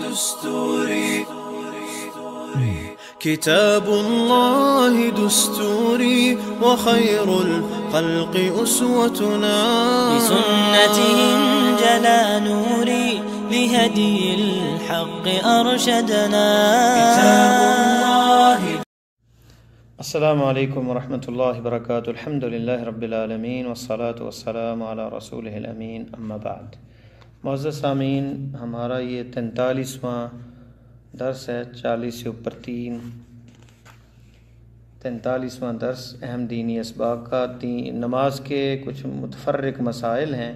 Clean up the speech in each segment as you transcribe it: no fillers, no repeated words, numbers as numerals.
دستوري كتاب الله دستوري وخير الخلق أسوتنا بسنته انجلى نوري لهدي الحق أرشدنا كتاب الله. السلام علیکم ورحمۃ اللہ وبرکاتہ. الحمد للہ رب العالمین والصلاة والسلام علی رسولہ الامین، اما بعد. معزز سامعین، ہمارا یہ 43واں درس ہے، 40 سے اوپر 3، 43واں درس اہم دینی اسباق کا. نماز کے کچھ متفرق مسائل ہیں.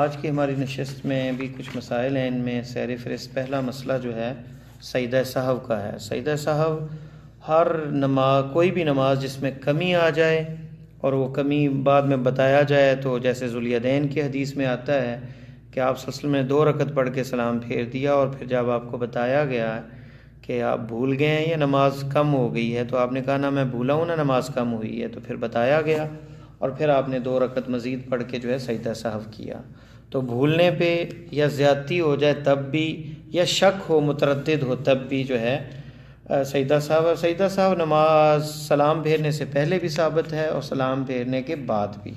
آج کی ہماری نشست میں بھی کچھ مسائل ہیں. ان میں سیر فہرست پہلا مسئلہ جو ہے سجدہ سہو کا ہے. سجدہ سہو ہر نماز، کوئی بھی نماز جس میں کمی آ جائے اور وہ کمی بعد میں بتایا جائے، تو جیسے ذوالیدین کی حدیث میں آتا ہے کہ آپ صلی اللہ علیہ وسلم نے 2 رکعت پڑھ کے سلام پھیر دیا، اور پھر جب آپ کو بتایا گیا کہ آپ بھول گئے ہیں یا نماز کم ہو گئی ہے، تو آپ نے کہا نہ میں بھولا ہوں نہ نماز کم ہوئی ہے. تو پھر بتایا گیا اور پھر آپ نے 2 رکعت مزید پڑھ کے جو ہے سجدہ سہو کیا. تو بھولنے پہ یا زیادتی ہو جائے تب بھی، یا شک ہو، متردد ہو، تب بھی جو ہے سجدہ سہو. سجدہ سہو نماز سلام پھیرنے سے پہلے بھی ثابت ہے اور سلام پھیرنے کے بعد بھی.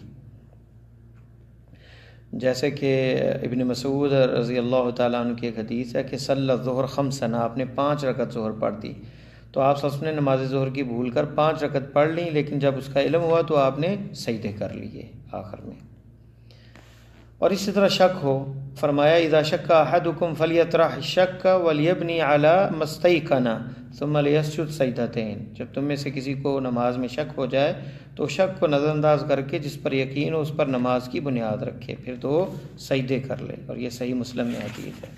جیسے کہ ابن مسعود رضی اللہ تعالیٰ عنہ کی ایک حدیث ہے کہ صلی الظہر خمسا، آپ نے 5 رکعت ظہر پڑھ دی. تو آپ صلی اللہ علیہ وسلم نے نماز ظہر کی بھول کر 5 رکعت پڑھ لیں، لیکن جب اس کا علم ہوا تو آپ نے سجدے کر لیے آخر میں. اور اسی طرح شک ہو، فرمایا اذا شک احدکم فلیطرح الشک ولیبنی علی ما استیقن ثم لیسجد سجدتین. جب تم میں سے کسی کو نماز میں شک ہو جائے تو شک کو نظر انداز کر کے جس پر یقین ہو اس پر نماز کی بنیاد رکھے، پھر تو سجدے کر لے. اور یہ صحیح مسلم میں حدیث ہے.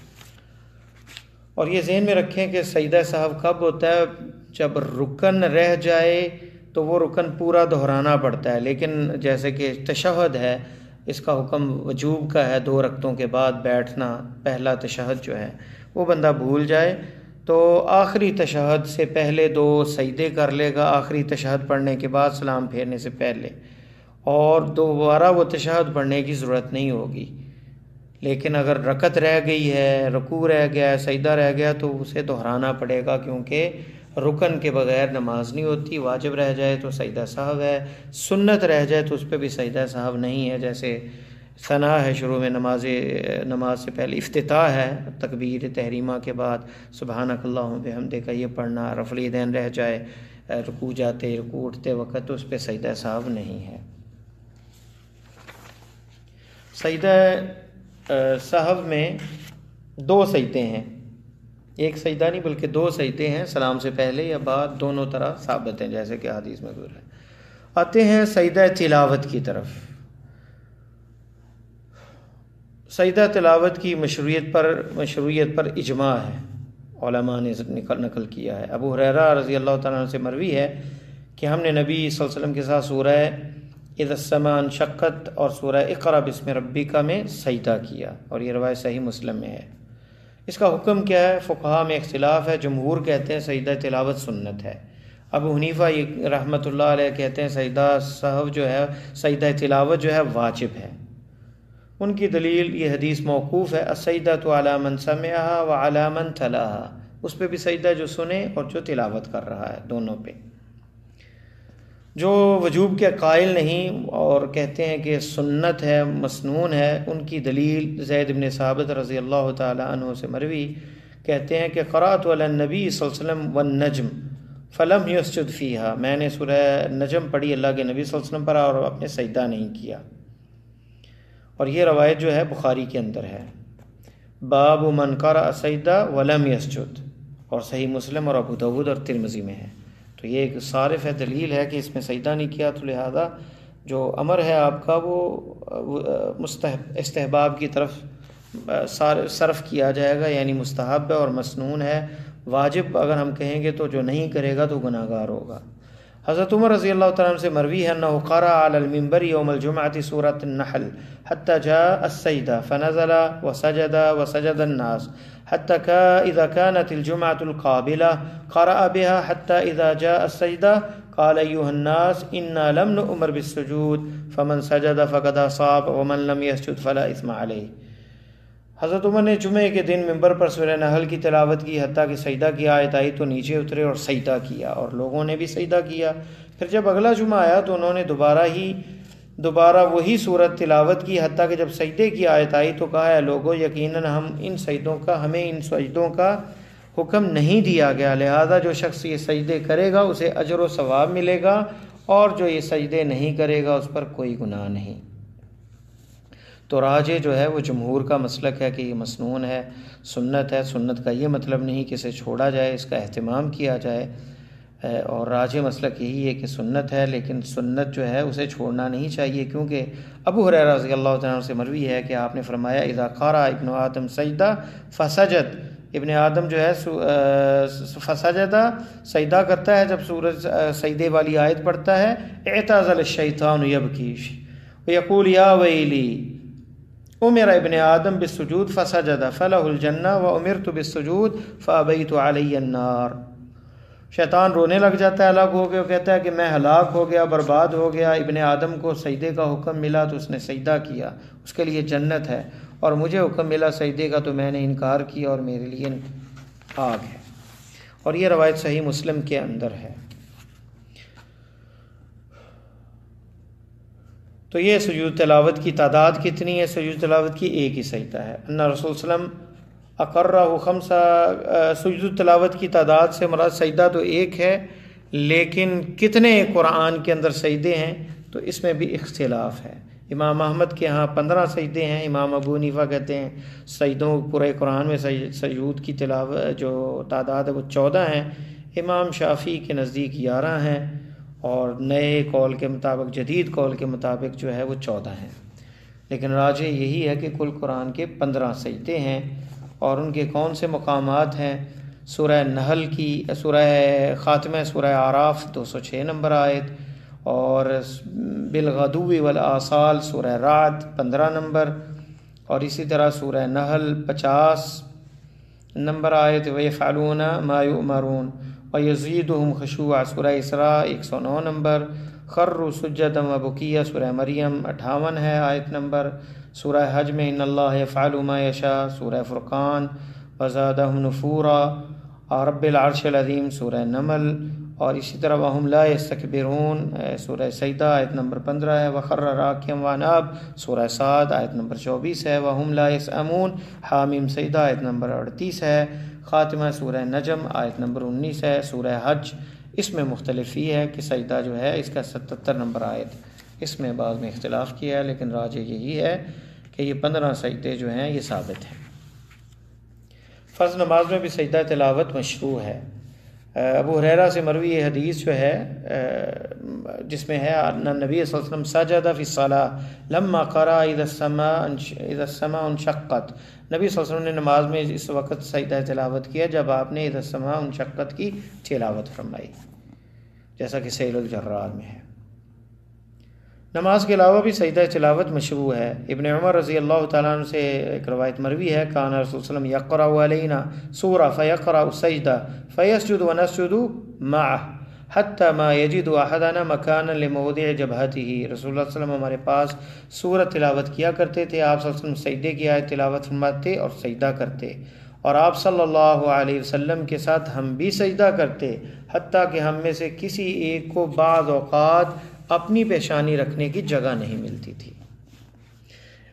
اور یہ ذہن میں رکھیں کہ سجدہ سہو کب ہوتا ہے؟ جب رکن رہ جائے تو وہ رکن پورا دہرانا پڑتا ہے. لیکن جیسے کہ تشہد ہے، اس کا حکم وجوب کا ہے، 2 رکعتوں کے بعد بیٹھنا. پہلا تشہد جو ہے وہ بندہ بھول جائے تو آخری تشہد سے پہلے 2 سجدے کر لے گا، آخری تشہد پڑھنے کے بعد سلام پھیرنے سے پہلے، اور دوبارہ وہ تشہد پڑھنے کی ضرورت نہیں ہوگی. لیکن اگر رکعت رہ گئی ہے، رکوع رہ گیا ہے، سجدہ رہ گیا، تو اسے دہرانا پڑے گا، کیونکہ رکن کے بغیر نماز نہیں ہوتی. واجب رہ جائے تو سجدہ سہو ہے، سنت رہ جائے تو اس پہ بھی سجدہ سہو نہیں ہے. جیسے ثنا ہے شروع میں، نماز سے پہلے افتتاح ہے، تکبیر تحریمہ کے بعد سبحانک اللہم بحمدک یہ پڑھنا. رفع الیدین رہ جائے رکوع جاتے، رکوع اٹھتے وقت، تو اس پہ سجدہ سہو نہیں ہے. سجدہ سہو میں 2 سجدے ہیں، ایک سجدہ نہیں بلکہ 2 سجدے ہیں، سلام سے پہلے یا بعد، دونوں طرح ثابت ہیں جیسے کہ حدیث میں گزرا ہے. آتے ہیں سجدہ تلاوت کی طرف. سجدہ تلاوت کی مشروعیت پر اجماع ہے، علماء نے نقل کیا ہے. ابو ہریرہ رضی اللہ تعالیٰ عنہ سے مروی ہے کہ ہم نے نبی صلی اللہ علیہ وسلم کے ساتھ سورہ اذا السماء انشقت اور سورہ اقرأ بسم ربک میں سجدہ کیا، اور یہ روایت صحیح مسلم میں ہے. اس کا حکم کیا ہے؟ فقہاء میں اختلاف ہے. جمہور کہتے ہیں سجدہ تلاوت سنت ہے. ابو حنیفہ رحمۃ اللہ علیہ کہتے ہیں سجدہ سہو جو ہے، سجدہ تلاوت جو ہے واجب ہے. ان کی دلیل یہ حدیث موقوف ہے، السجدۃ علی من سمعها وعلی من تلاها. اس پہ بھی سجدہ جو سنے اور جو تلاوت کر رہا ہے، دونوں پہ. جو وجوب کے قائل نہیں اور کہتے ہیں کہ سنت ہے، مسنون ہے، ان کی دلیل زید بن ثابت رضی اللہ تعالی عنہ سے مروی کہتے ہیں کہ قرأت علی النبی صلی اللہ علیہ وسلم والنجم فلم یسجد فیہا. میں نے سورہ نجم پڑھی اللہ کے نبی صلی اللہ علیہ وسلم پر اور آپ نے سجدہ نہیں کیا. اور یہ روایت جو ہے بخاری کے اندر ہے. باب من قرأ سجدہ ولم یسجد، اور صحیح مسلم اور ابو داؤد اور ترمذی میں ہے. تو یہ ایک صارف ہے، دلیل ہے کہ اس میں سجدہ نہیں کیا، تو لہذا جو امر ہے آپ کا وہ استحباب کی طرف صرف کیا جائے گا، یعنی مستحب ہے اور مسنون ہے. واجب اگر ہم کہیں گے تو جو نہیں کرے گا تو گناہ گار ہوگا. حضرت عمر رضی اللہ تعالیٰ عنہ سے مروی ہے انہ قرأ علی المنبر یوم الجمعۃ سورۃ النحل حتی جاء السجدہ فنزل وسجد الناس حتی اذا كانت الجمعۃ القابلہ قرأ بها حتی اذا جاء السجدہ قال ایها الناس انا لم نؤمر بالسجود فمن سجد فقد اصاب ومن لم يسجد فلا اثم علیہ. حضرت عمر نے جمعے کے دن منبر پر سورہ نحل کی تلاوت کی، حتیٰ کہ سجدہ کی آیت آئی تو نیچے اترے اور سجدہ کیا، اور لوگوں نے بھی سجدہ کیا۔ پھر جب اگلا جمعہ آیا تو انہوں نے دوبارہ وہی صورت تلاوت کی، حتیٰ کہ جب سجدے کی آیت آئی تو کہا ہے لوگوں یقیناً ہمیں ان سجدوں کا حکم نہیں دیا گیا، لہذا جو شخص یہ سجدے کرے گا اسے اجر و ثواب ملے گا، اور جو یہ سجدے نہیں کرے گا اس پر کوئی گناہ نہیں۔ تو راجح جو ہے وہ جمہور کا مسلک ہے کہ یہ مسنون ہے، سنت ہے۔ سنت کا یہ مطلب نہیں کہ اسے چھوڑا جائے، اس کا اہتمام کیا جائے، اور راجح مسلک یہی ہے کہ سنت ہے، لیکن سنت جو ہے اسے چھوڑنا نہیں چاہیے، کیونکہ ابو ہریرہ رضی اللہ تعالیٰ عنہ سے مروی ہے کہ آپ نے فرمایا اذا قرأ ابن آدم سجدہ فسجد، ابن آدم جو ہے فسجدہ سجدہ کرتا ہے جب سورج سجدے والی آیت پڑھتا ہے، اعتزل الشیطان یبکی ویقول یا ویلی امر ابن آدم بالسجود فسجد فلہ الجنہ وامرت بالسجود فابیت علی النار۔ شیطان رونے لگ جاتا ہے، ہلاک ہو گیا، کہتا ہے کہ میں ہلاک ہو گیا، برباد ہو گیا، ابن آدم کو سجدے کا حکم ملا تو اس نے سجدہ کیا، اس کے لیے جنت ہے، اور مجھے حکم ملا سجدے کا تو میں نے انکار کیا اور میرے لیے آگ ہے۔ اور یہ روایت صحیح مسلم کے اندر ہے۔ تو یہ سجود تلاوت کی تعداد کتنی ہے؟ سجود تلاوت کی ایک ہی سجدہ ہے۔ ان رسول صلی اللہ علیہ وسلم اقرہ خمسہ، سجود تلاوت کی تعداد سے مراد سجدہ تو ایک ہے، لیکن کتنے قرآن کے اندر سجدے ہیں تو اس میں بھی اختلاف ہے۔ امام احمد کے ہاں 15 سجدے ہیں، امام ابو حنیفہ کہتے ہیں سجدوں پورے قرآن میں سجود کی تلاوت جو تعداد ہے وہ 14 ہیں، امام شافعی کے نزدیک 11 ہیں، اور نئے قول کے مطابق، جدید قول کے مطابق جو ہے وہ 14 ہیں، لیکن راجح یہی ہے کہ کل قرآن کے 15 سجدے ہیں۔ اور ان کے کون سے مقامات ہیں؟ سورہ نحل کی، سورہ خاتمہ سورہ اعراف 206 نمبر آیت، اور بالغدو والآصال سورہ رعد 15 نمبر، اور اسی طرح سورہ نحل 50 نمبر آیت، وَيَفْعَلُونَ مَا يُؤْمَرُونَ وَيَزِيدُهُمْ خُشُوعًا سورہ اسراء 109 نمبر، خروا سجدا وبکیا سورہ مریم 58 ہے آیت نمبر، سورہ حج میں ان اللہ یفعل ما یشاء سورہ فرقان، وزادہم نفورا، رب العرش العظیم سورہ نمل، اور اسی طرح وہم لا یستکبرون سورہ سجدہ آیت نمبر 15 ہے، وخر راکعا واناب سورہ صاد آیت نمبر 24 ہے، وہم لا یسأمون حامیم سجدہ آیت نمبر 38 ہے، خاتمہ سورہ نجم آیت نمبر 19 ہے، سورہ حج اس میں مختلف ہی ہے کہ سجدہ جو ہے اس کا 77 نمبر آیت، اس میں بعض میں اختلاف کیا ہے، لیکن راجح یہی ہے کہ یہ 15 سجدے جو ہیں یہ ثابت ہیں۔ فرض نماز میں بھی سجدہ تلاوت مشروع ہے۔ ابو ہریرہ سے مروی یہ حدیث جو ہے جس میں ہے نبی صلی اللہ علیہ وسلم سجد فی الصلاۃ لما قرأ اذا السماء انشقت، نبی صلی اللہ علیہ وسلم نے نماز میں اس وقت سجدہ تلاوت کیا جب آپ نے اذا السماء انشقت کی تلاوت فرمائی، جیسا کہ سیل الجرار میں ہے۔ نماز کے علاوہ بھی سجدہ تلاوت مشروع ہے۔ ابن عمر رضی اللہ تعالیٰ عنہ سے ایک روایت مروی ہے، کان رسول صلی اللہ علیہ وسلم یقرأ علینا سورہ فیقرأ سجدہ فیسجد ونسجد معه حتی ما یجد احدنا مکانا لموضع جبہتہ، رسول اللہ صلی اللہ علیہ وسلم ہمارے پاس سورۃ تلاوت کیا کرتے تھے، آپ صلی اللہ علیہ وسلم سجدے کی آیت تلاوت فرماتے اور سجدہ کرتے، اور آپ صلی اللہ علیہ وسلم کے ساتھ ہم بھی سجدہ کرتے، حتیٰ کہ ہم میں سے کسی ایک کو بعض اوقات اپنی پیشانی رکھنے کی جگہ نہیں ملتی تھی۔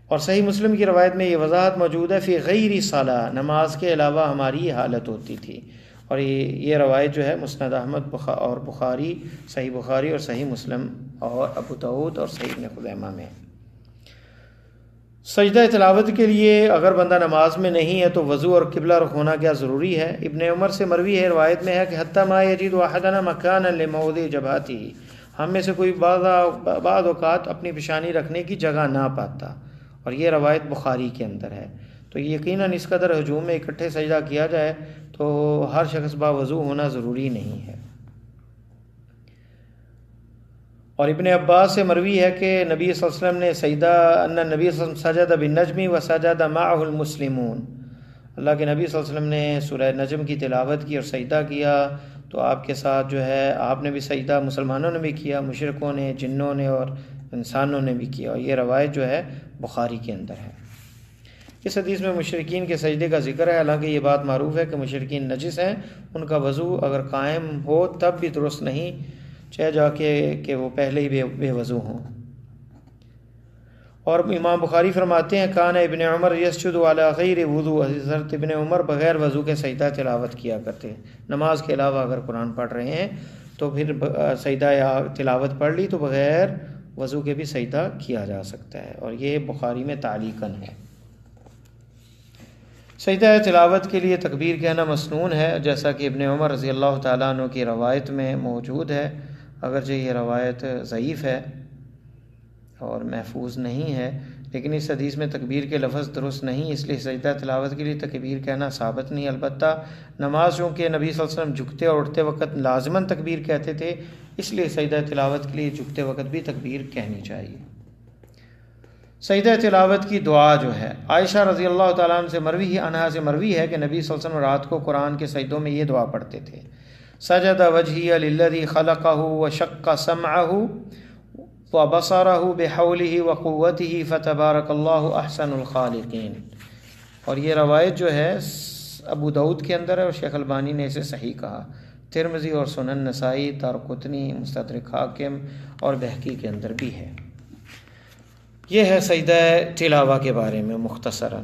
اور صحیح مسلم کی روایت میں یہ وضاحت موجود ہے، فی غیر صلاۃ، نماز کے علاوہ ہماری یہ حالت ہوتی تھی، اور یہ روایت جو ہے مسند احمد اور بخاری، صحیح بخاری اور صحیح مسلم اور ابو داؤد اور صحیح ابن خزیمہ میں۔ سجدہ تلاوت کے لیے اگر بندہ نماز میں نہیں ہے تو وضو اور قبلہ رخ ہونا کیا ضروری ہے؟ ابن عمر سے مروی ہے، روایت میں ہے کہ حتی ما یجد احدنا مکانا لموضع جبہتہ، ہم میں سے کوئی بعض اوقات اپنی پیشانی رکھنے کی جگہ نہ پاتا، اور یہ روایت بخاری کے اندر ہے۔ تو یقیناً اس قدر ہجوم میں اکٹھے سجدہ کیا جائے تو ہر شخص باوضو ہونا ضروری نہیں ہے۔ اور ابن عباس سے مروی ہے کہ نبی صلی اللہ علیہ وسلم نے سجدہ ان نبی صلی اللہ علیہ وسلم سجد بالنجم وسجد معه المسلمون، اللہ کے نبی صلی اللہ علیہ وسلم نے سورہ نجم کی تلاوت کی اور سجدہ کیا تو آپ کے ساتھ جو ہے آپ نے بھی سجدہ، مسلمانوں نے بھی کیا، مشرکوں نے، جنوں نے اور انسانوں نے بھی کیا، اور یہ روایت جو ہے بخاری کے اندر ہے۔ اس حدیث میں مشرکین کے سجدے کا ذکر ہے، حالانکہ یہ بات معروف ہے کہ مشرکین نجس ہیں، ان کا وضو اگر قائم ہو تب بھی درست نہیں، چاہے جا کے کہ وہ پہلے ہی بے وضو ہوں۔ اور امام بخاری فرماتے ہیں کان ابن عمر یسجد علی غیر وضو، حضرت ابن عمر بغیر وضو کے سجدہ تلاوت کیا کرتے ہیں۔ نماز کے علاوہ اگر قرآن پڑھ رہے ہیں تو پھر سجدہ یا تلاوت پڑھ لی تو بغیر وضو کے بھی سجدہ کیا جا سکتا ہے، اور یہ بخاری میں تعلیقاً ہے۔ سجدہ تلاوت کے لیے تکبیر کہنا مسنون ہے، جیسا کہ ابن عمر رضی اللہ تعالیٰ عنہ کی روایت میں موجود ہے، اگرچہ یہ روایت ضعیف ہے اور محفوظ نہیں ہے، لیکن اس حدیث میں تکبیر کے لفظ درست نہیں، اس لیے سجدہ تلاوت کے لیے تکبیر کہنا ثابت نہیں۔ البتہ نماز چونکہ نبی صلی اللہ علیہ وسلم جھکتے اور اٹھتے وقت لازماً تکبیر کہتے تھے، اس لیے سجدہ تلاوت کے لیے جھکتے وقت بھی تکبیر کہنی چاہیے۔ سجدہ تلاوت کی دعا جو ہے، عائشہ رضی اللہ تعالیٰ عنہ سے مروی ہے کہ نبی صلی اللہ علیہ وسلم رات کو قرآن کے سجدوں میں یہ دعا پڑھتے تھے، سجد وجہی للذی خلقہ وشق سمعہ وبصرہ بحولہ وقوتہ فتبارک اللہ احسن الخالقین۔ اور یہ روایت جو ہے ابو داؤد کے اندر ہے اور شیخ البانی نے اسے صحیح کہا، ترمذی اور سنن نسائی، دارقطنی، مستدرک حاکم اور بہقی کے اندر بھی ہے۔ یہ ہے سجدہ تلاوہ کے بارے میں مختصراً۔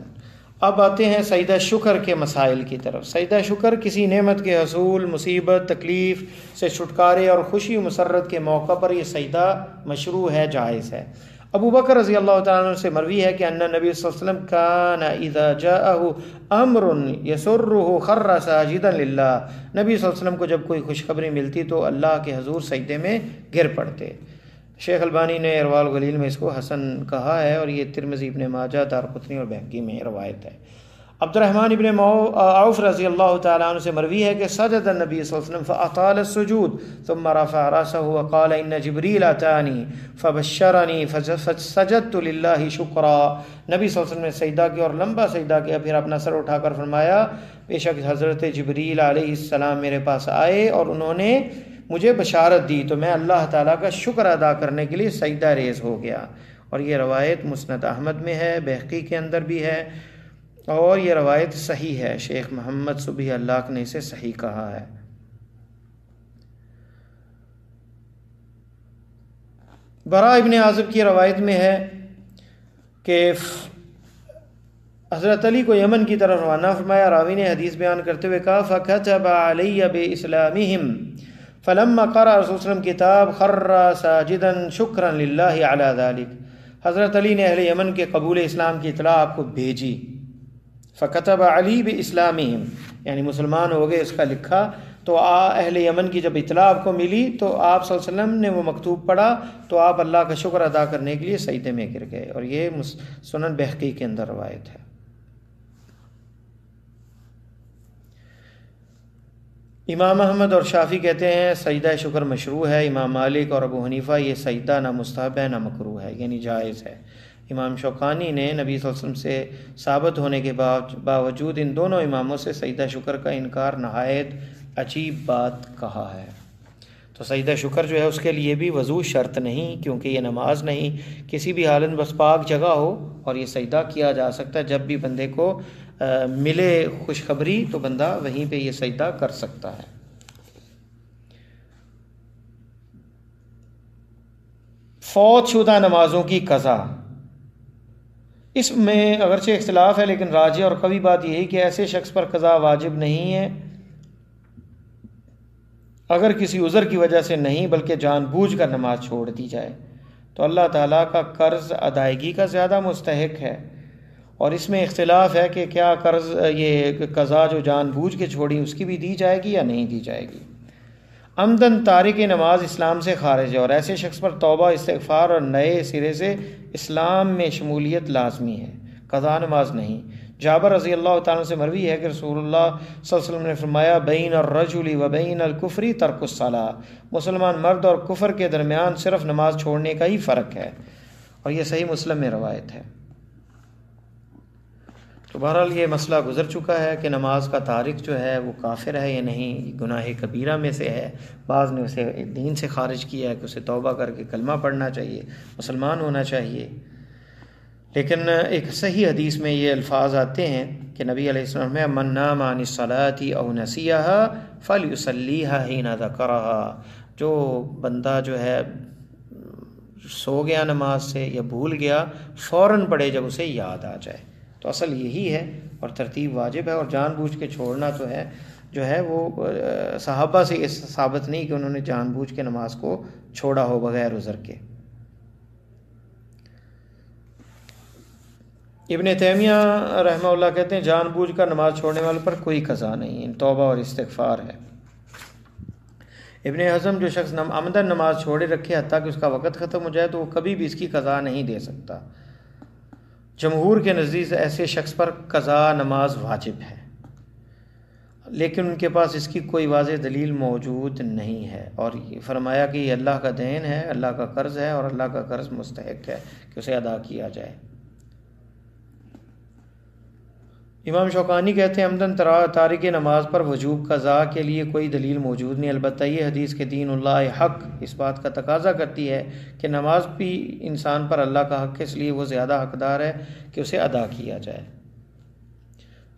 اب آتے ہیں سجدہ شکر کے مسائل کی طرف۔ سجدہ شکر کسی نعمت کے حصول، مصیبت، تکلیف سے چھٹکارے اور خوشی و مسرت کے موقع پر یہ سجدہ مشروع ہے، جائز ہے۔ ابو بکر رضی اللہ تعالیٰ عنہ سے مروی ہے کہ ان نبی صلی اللہ علیہ وسلم کان اذا جاءہ امر یسرہ خر ساجدا للہ، نبی صلی اللہ علیہ وسلم کو جب کوئی خوشخبری ملتی تو اللہ کے حضور سجدے میں گر پڑتے۔ شیخ البانی نے ارواء الغلیل میں اس کو حسن کہا ہے، اور یہ ترمذی، ابن ماجہ، دارقطنی اور بہقی میں روایت ہے۔ عبد الرحمن ابن عوف رضی اللہ تعالیٰ عنہ سے مروی ہے کہ سجد النبی صلی اللہ علیہ وسلم فاطال السجود ثم رفع راسه وقال ان جبریل اتانی فبشرنی فسجدت للہ شکرا۔ نبی صلی اللہ علیہ وسلم نے سجدہ کیا اور لمبا سجدہ کیا، پھر اپنا سر اٹھا کر فرمایا بے شک حضرت جبریل علیہ السلام میرے پاس آئے اور انہوں نے مجھے بشارت دی تو میں اللہ تعالیٰ کا شکر ادا کرنے کے لیے سجدہ ریز ہو گیا۔ اور یہ روایت مسند احمد میں ہے، بہقی کے اندر بھی ہے، اور یہ روایت صحیح ہے، شیخ محمد صبحی اللہ نے اسے صحیح کہا ہے۔ براء ابن عازب کی روایت میں ہے کہ حضرت علی کو یمن کی طرف روانہ فرمایا، راوی نے حدیث بیان کرتے ہوئے کہا فَكَتَبَ عَلَيَّ بِإِسْلَامِهِمْ فلما قرأ رسول اللہ علیہ وسلم کتاب خر ساجدا شکرا للہ علی ذلك، حضرت علی نے اہل یمن کے قبول اسلام کی اطلاع آپ کو بھیجی۔ فکتب علی باسلامہم، یعنی مسلمان ہو گئے، اس کا لکھا۔ تو اہل یمن کی جب اطلاع آپ کو ملی تو آپ صلی اللہ علیہ وسلم نے وہ مکتوب پڑھا تو آپ اللہ کا شکر ادا کرنے کے لیے سجدے میں گر گئے، اور یہ سنن بہقی کے اندر روایت ہے۔ امام احمد اور شافعی کہتے ہیں سجدہ شکر مشروع ہے، امام مالک اور ابو حنیفہ یہ سجدہ نہ مستحب ہے نہ مکروہ ہے، یعنی جائز ہے۔ امام شوکانی نے نبی صلی اللہ علیہ وسلم سے ثابت ہونے کے باوجود ان دونوں اماموں سے سجدہ شکر کا انکار نہایت عجیب بات کہا ہے۔ تو سجدہ شکر جو ہے اس کے لیے بھی وضو شرط نہیں، کیونکہ یہ نماز نہیں، کسی بھی حالت بس پاک جگہ ہو اور یہ سجدہ کیا جا سکتا ہے۔ جب بھی بندے کو ملے خوشخبری تو بندہ وہیں پہ یہ سجدہ کر سکتا ہے۔ فوت شدہ نمازوں کی قضا، اس میں اگرچہ اختلاف ہے لیکن راجح اور قوی بات یہی کہ ایسے شخص پر قضا واجب نہیں ہے اگر کسی عذر کی وجہ سے نہیں بلکہ جان بوجھ کر نماز چھوڑ دی جائے تو اللہ تعالیٰ کا قرض ادائیگی کا زیادہ مستحق ہے۔ اور اس میں اختلاف ہے کہ کیا قرض یہ قضا جو جان بوجھ کے چھوڑی اس کی بھی دی جائے گی یا نہیں دی جائے گی۔ عمدن تارک نماز اسلام سے خارج ہے اور ایسے شخص پر توبہ، استغفار اور نئے سرے سے اسلام میں شمولیت لازمی ہے، قضا نماز نہیں۔ جابر رضی اللہ تعالیٰ سے مروی ہے کہ رسول اللہ صلی اللہ علیہ وسلم نے فرمایا بین الرجل و بین الکفر ترک الصلاۃ، مسلمان مرد اور کفر کے درمیان صرف نماز چھوڑنے کا ہی فرق ہے، اور یہ صحیح مسلم میں روایت ہے۔ تو بہرحال یہ مسئلہ گزر چکا ہے کہ نماز کا تارک جو ہے وہ کافر ہے یا نہیں، گناہ کبیرہ میں سے ہے، بعض نے اسے دین سے خارج کیا ہے کہ اسے توبہ کر کے کلمہ پڑھنا چاہیے، مسلمان ہونا چاہیے۔ لیکن ایک صحیح حدیث میں یہ الفاظ آتے ہیں کہ نبی علیہ السلام میں من نام عن الصلاۃ او نسیها فلیصلیها حین ذکرها، جو بندہ جو ہے سو گیا نماز سے یا بھول گیا فوراً پڑھے جب اسے یاد آ جائے۔ تو اصل یہی ہے اور ترتیب واجب ہے، اور جان بوجھ کے چھوڑنا تو ہے جو ہے وہ صحابہ سے اس ثابت نہیں کہ انہوں نے جان بوجھ کے نماز کو چھوڑا ہو بغیر عذر کے۔ ابن تیمیہ رحمہ اللہ کہتے ہیں جان بوجھ کر نماز چھوڑنے والے پر کوئی قضا نہیں، توبہ اور استغفار ہے۔ ابن حزم جو شخص عمدن نماز چھوڑے رکھے حتیٰ کہ اس کا وقت ختم ہو جائے تو وہ کبھی بھی اس کی قضا نہیں دے سکتا۔ جمہور کے نزدیک ایسے شخص پر قضا نماز واجب ہے، لیکن ان کے پاس اس کی کوئی واضح دلیل موجود نہیں ہے، اور فرمایا کہ یہ اللہ کا دین ہے، اللہ کا قرض ہے، اور اللہ کا قرض مستحق ہے کہ اسے ادا کیا جائے۔ امام شوکانی کہتے ہیں عمدن تارک نماز پر وجوب قضا کے لیے کوئی دلیل موجود نہیں، البتہ یہ حدیث کہ دین اللہ حق اس بات کا تقاضا کرتی ہے کہ نماز بھی انسان پر اللہ کا حق ہے، اس لیے وہ زیادہ حقدار ہے کہ اسے ادا کیا جائے۔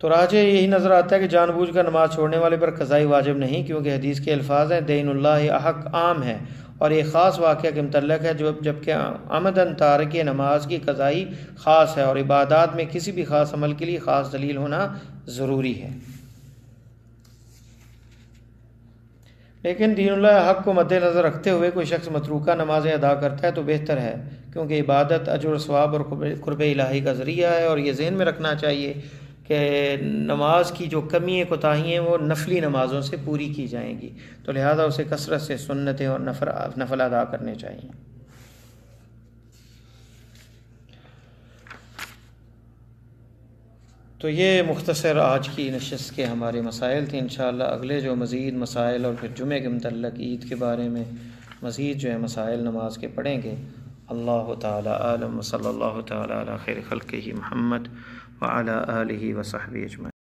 تو راجح یہی نظر آتا ہے کہ جان بوجھ کر نماز چھوڑنے والے پر قضائی واجب نہیں، کیونکہ حدیث کے الفاظ ہیں دین اللہ حق عام ہے اور یہ خاص واقعہ کے متعلق ہے، جبکہ عمدن تارک نماز کی قضائی خاص ہے، اور عبادات میں کسی بھی خاص عمل کے لیے خاص دلیل ہونا ضروری ہے۔ لیکن دین اللہ حق کو مد نظر رکھتے ہوئے کوئی شخص متروکہ نمازیں ادا کرتا ہے تو بہتر ہے، کیونکہ عبادت اجر و ثواب اور قرب الہی کا ذریعہ ہے، اور یہ ذہن میں رکھنا چاہیے کہ نماز کی جو کمیاں کوتاہیاں ہیں وہ نفلی نمازوں سے پوری کی جائیں گی، تو لہذا اسے کثرت سے سنتیں اور نفل ادا کرنے چاہیے۔ تو یہ مختصر آج کی نشست کے ہمارے مسائل تھے۔ انشاءاللہ اگلے جو مزید مسائل اور پھر جمعے کے متعلق عید کے بارے میں مزید جو ہے مسائل نماز کے پڑھیں گے۔ اللہ تعالی عالم، صلی اللہ تعالی علی خیر خلقہ محمد وعلی آلہ وصحبہ اجمعین۔